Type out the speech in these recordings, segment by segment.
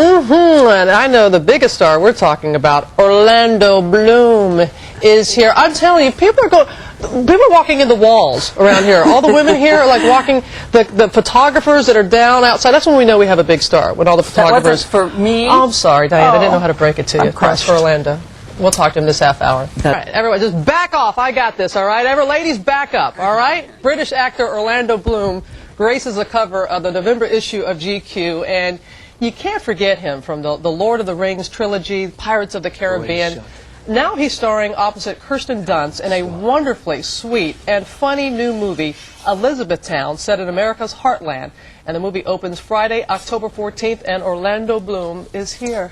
And I know the biggest star we're talking about, Orlando Bloom, is here. I'm telling you, people are walking in the walls around here. All the women here are like walking. The photographers that are down outside. That's when we know we have a big star. When all the photographers. That wasn't for me. Oh, I'm sorry, Diane. I didn't know how to break it to you. I'm crushed. That's for Orlando. We'll talk to him this half hour. All right, everyone, just back off. I got this. All right, ladies, back up. All right. British actor Orlando Bloom graces the cover of the November issue of GQ, and you can't forget him from the Lord of the Rings trilogy, Pirates of the Caribbean. Now he's starring opposite Kirsten Dunst in a wonderfully sweet and funny new movie, Elizabethtown, set in America's heartland. And the movie opens Friday, October 14th, and Orlando Bloom is here.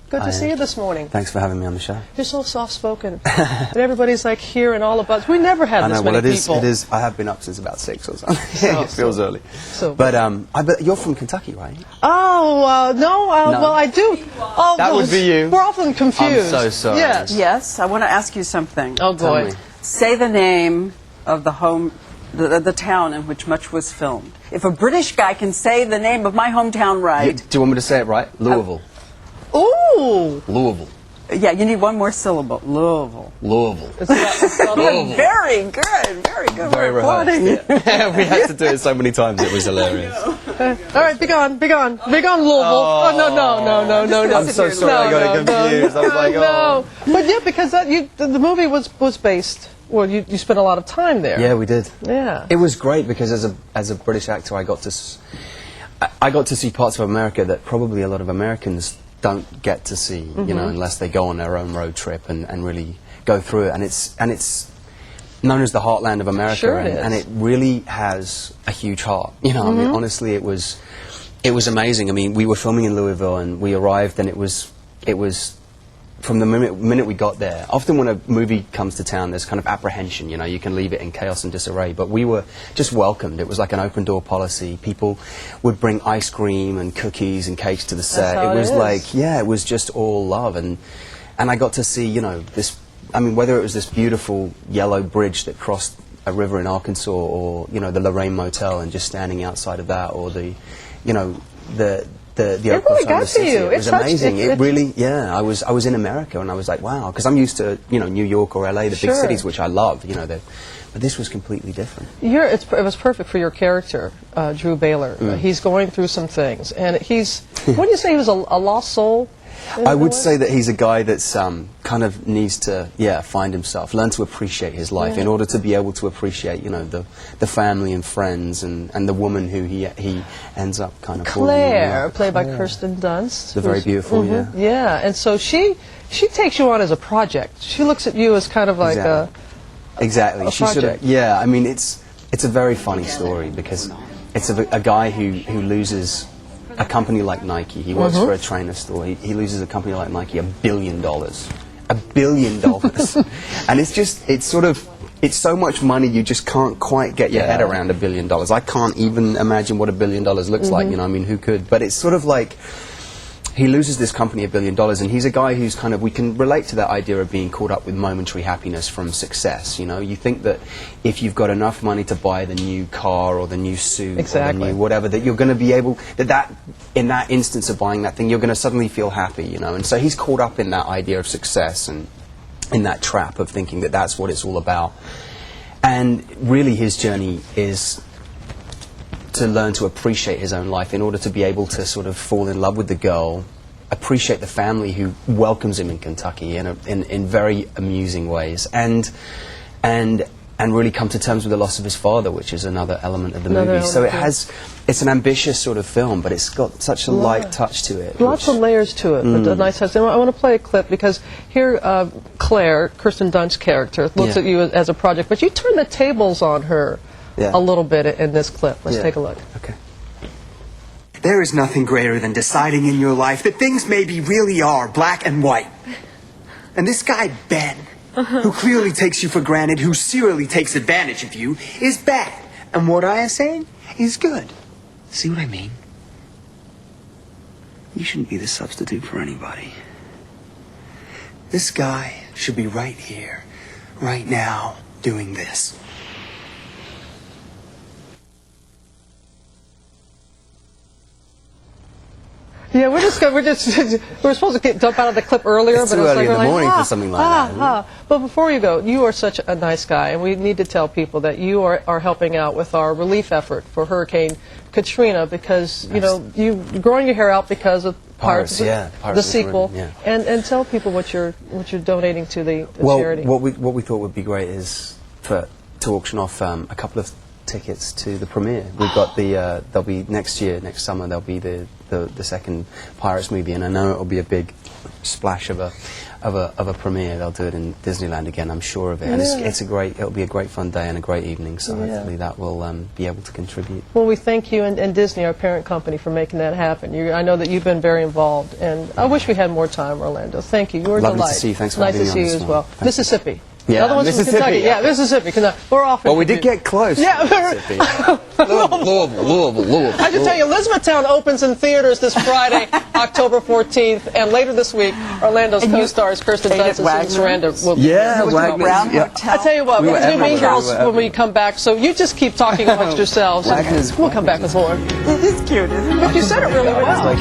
Good to see you this morning. Thanks for having me on the show. You're so soft-spoken. And everybody's like here and all about. We never had this many people. It is. I have been up since about 6 or something. It feels early. But I bet you're from Kentucky, right? Oh, no. Well, I do. Oh, that would be you. We're often confused. I'm so sorry. Yes. Yes, I want to ask you something. Oh, boy. Say the name of the town in which much was filmed. If a British guy can say the name of my hometown right. Do you want me to say it right? Louisville. Ooh. Louisville. Yeah, you need one more syllable. Louisville. Louisville. Louisville. Very good. Very good. Very We're applauding. Yeah. We had to do it so many times. It was hilarious. All right, be gone, Louisville. Oh, no. I'm so sorry. I got confused. I was like, oh. No. But yeah, because the movie was based. Well, you spent a lot of time there. Yeah, we did. Yeah. It was great because as a British actor, I got to see parts of America that probably a lot of Americans don't get to see, you know, unless they go on their own road trip and really go through it. And it's known as the heartland of America, sure and it really has a huge heart. You know, I mean, honestly, it was amazing. I mean, we were filming in Louisville, and we arrived, and it was from the minute we got there. Often when a movie comes to town, there's kind of apprehension, you know, you can leave it in chaos and disarray, but we were just welcomed. It was like an open door policy. People would bring ice cream and cookies and cakes to the set. That's how it was it is. like, yeah, it was just all love, and I got to see, you know, this, I mean, whether it was this beautiful yellow bridge that crossed a river in Arkansas, or, you know, the Lorraine Motel and just standing outside of that, or the, you know, the really got to you. It was amazing. It really, yeah. I was in America, and I was like, wow, because I'm used to, you know, New York or LA, the big cities, which I love, you know. But this was completely different. It was perfect for your character, Drew Baylor. He's going through some things, and he's. Wouldn't you say he was a lost soul? I would say that he's a guy that's kind of needs to, find himself, learn to appreciate his life in order to be able to appreciate, you know, the family and friends and the woman who he ends up kind of Claire, played by Kirsten Dunst. The very beautiful, Yeah, and so she takes you on as a project. She looks at you as kind of like a She sort of, I mean, it's a very funny story because it's a guy who loses a company like Nike. He works for a trainer store. He loses a company like Nike $1 billion. $1 billion. And it's so much money you just can't quite get your head around $1 billion. I can't even imagine what $1 billion looks like, you know, I mean, who could? But it's sort of like, he loses this company $1 billion, and he's a guy who's kind of, we can relate to that idea of being caught up with momentary happiness from success, you know. You think that if you've got enough money to buy the new car or the new suit or the new whatever, that you're going to be able, that in that instance of buying that thing, you're going to suddenly feel happy, you know. And so he's caught up in that idea of success and in that trap of thinking that that's what it's all about. And really his journey is to learn to appreciate his own life in order to be able to sort of fall in love with the girl, appreciate the family who welcomes him in Kentucky in very amusing ways, and really come to terms with the loss of his father, which is another element of the movie. So it's an ambitious sort of film, but it's got such a light touch to it. Lots of layers to it, but a nice touch. I want to play a clip because here Claire, Kirsten Dunst's character, looks at you as a project, but you turn the tables on her a little bit in this clip. Let's take a look. Okay. There is nothing greater than deciding in your life that things maybe really are black and white. And this guy, Ben, who clearly takes you for granted, who serially takes advantage of you, is bad. And what I am saying is good. See what I mean? You shouldn't be the substitute for anybody. This guy should be right here, right now, doing this. Yeah, we're supposed to jump out of the clip earlier, It's but too it's early like, in we're the like, morning for something like that, isn't it? But before you go, you are such a nice guy, and we need to tell people that you are helping out with our relief effort for Hurricane Katrina because you growing your hair out because of Pirates, yeah, the Pirates of the sequel, Caribbean, yeah. and tell people what you're donating to the Well, charity. what we thought would be great is to auction off a couple of tickets to the premiere. We've got there'll be next year, next summer, there'll be the second Pirates movie, and I know it'll be a big splash of a premiere. They'll do it in Disneyland again, I'm sure of it. And it'll be a great fun day and a great evening. So hopefully that will be able to contribute. Well, we thank you and Disney, our parent company, for making that happen. I know that you've been very involved, and I wish we had more time, Orlando. Thank you. You were a Lovely delight. to see you. Thanks for nice having to me see on you this as one. well. Thank you. Mississippi. Yeah, the other one's Mississippi. from Kentucky. Yeah, Mississippi. We're off. Well, we did get close. Yeah. Mississippi. Louisville. I should tell you, Elizabethtown opens in theaters this Friday, October 14th, and later this week, Orlando's co-stars Kirsten Dunst and Susan Sarandon will be Yeah, here. Wagner's. Brown Yeah. Hotel. I tell you what, We we're were going to be Mean everywhere. Girls We were when we come back, so you just keep talking amongst yourselves. Wagner's- We'll come back with more. This is cute, isn't it? But you said it really well.